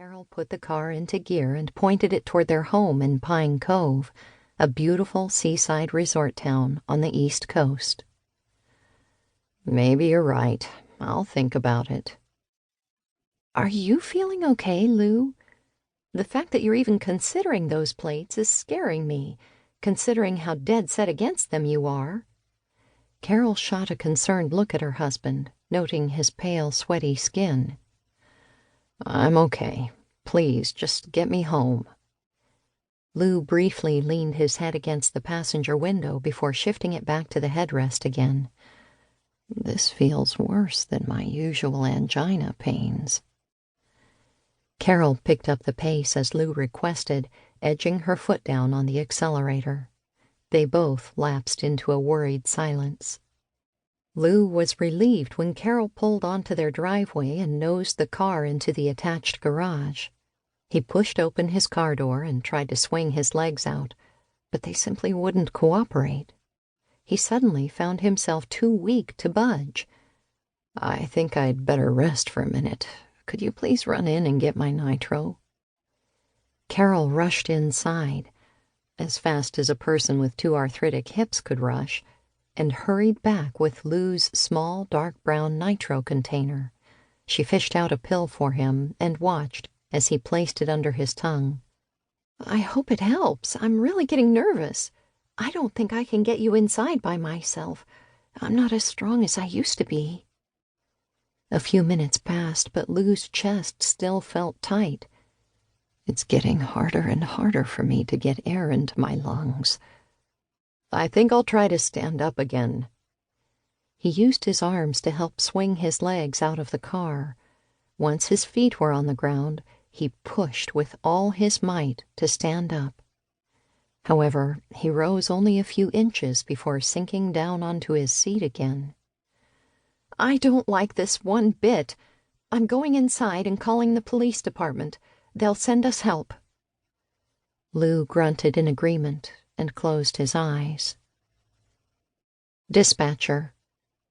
Carol put the car into gear and pointed it toward their home in Pine Cove, a beautiful seaside resort town on the East Coast. "Maybe you're right. I'll think about it." "Are you feeling okay, Lou? The fact that you're even considering those plates is scaring me, considering how dead set against them you are." Carol shot a concerned look at her husband, noting his pale, sweaty skin. "I'm okay. Please, just get me home." Lou briefly leaned his head against the passenger window before shifting it back to the headrest again. "This feels worse than my usual angina pains." Carol picked up the pace as Lou requested, edging her foot down on the accelerator. They both lapsed into a worried silence. Lou was relieved when Carol pulled onto their driveway and nosed the car into the attached garage. He pushed open his car door and tried to swing his legs out, but they simply wouldn't cooperate. He suddenly found himself too weak to budge. "I think I'd better rest for a minute. Could you please run in and get my nitro?" Carol rushed inside, as fast as a person with two arthritic hips could rush, and hurried back with Lou's small dark brown nitro container. She fished out a pill for him and watched as he placed it under his tongue. "I hope it helps. I'm really getting nervous. I don't think I can get you inside by myself. I'm not as strong as I used to be." A few minutes passed, but Lou's chest still felt tight. "It's getting harder and harder for me to get air into my lungs. I think I'll try to stand up again." He used his arms to help swing his legs out of the car. Once his feet were on the ground, he pushed with all his might to stand up. However, he rose only a few inches before sinking down onto his seat again. "I don't like this one bit. I'm going inside and calling the police department. They'll send us help." Lou grunted in agreement and closed his eyes. Dispatcher.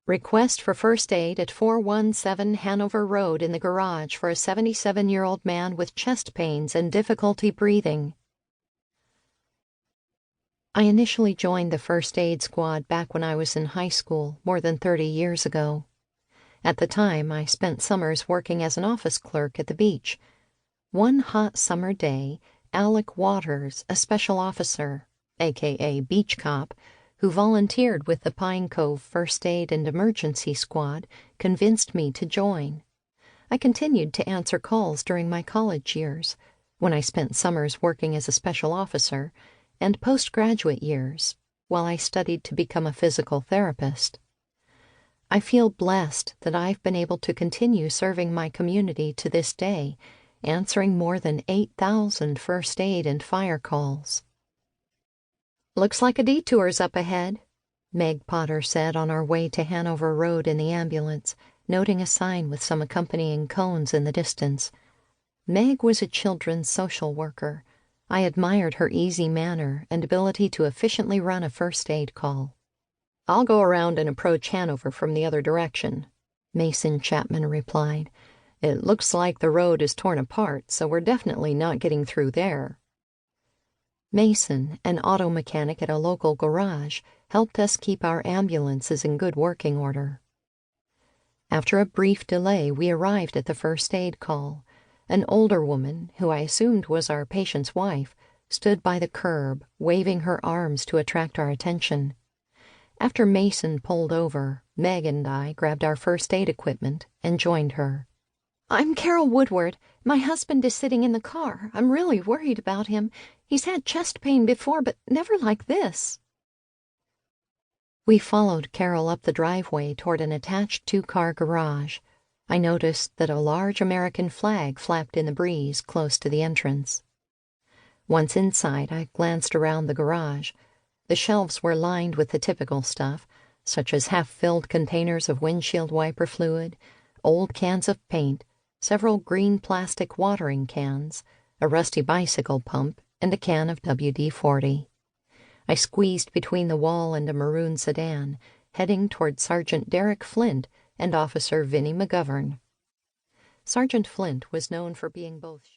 Request for first aid at 417 Hanover Road in the garage for a 77-year-old man with chest pains and difficulty breathing. I initially joined the first aid squad back when I was in high school more than 30 years ago. At the time, I spent summers working as an office clerk at the beach. One hot summer day, Alec Waters, a special officer, aka beach cop, who volunteered with the Pine Cove First Aid and Emergency Squad, convinced me to join. I continued to answer calls during my college years, when I spent summers working as a special officer, and postgraduate years, while I studied to become a physical therapist. I feel blessed that I've been able to continue serving my community to this day, answering more than 8,000 first aid and fire calls. "Looks like a detour's up ahead," Meg Potter said on our way to Hanover Road in the ambulance, noting a sign with some accompanying cones in the distance. Meg was a children's social worker. I admired her easy manner and ability to efficiently run a first aid call. "I'll go around and approach Hanover from the other direction," Mason Chapman replied. "It looks like the road is torn apart, so we're definitely not getting through there." Mason, an auto mechanic at a local garage, helped us keep our ambulances in good working order. After a brief delay, we arrived at the first aid call. An older woman, who I assumed was our patient's wife, stood by the curb, waving her arms to attract our attention. After Mason pulled over, Meg and I grabbed our first aid equipment and joined her. "I'm Carol Woodward. My husband is sitting in the car. I'm really worried about him. He's had chest pain before, but never like this." We followed Carol up the driveway toward an attached two-car garage. I noticed that a large American flag flapped in the breeze close to the entrance. Once inside, I glanced around the garage. The shelves were lined with the typical stuff, such as half-filled containers of windshield wiper fluid, old cans of paint, several green plastic watering cans, a rusty bicycle pump, and a can of WD-40. I squeezed between the wall and a maroon sedan, heading toward Sergeant Derek Flint and Officer Vinnie McGovern. Sergeant Flint was known for being both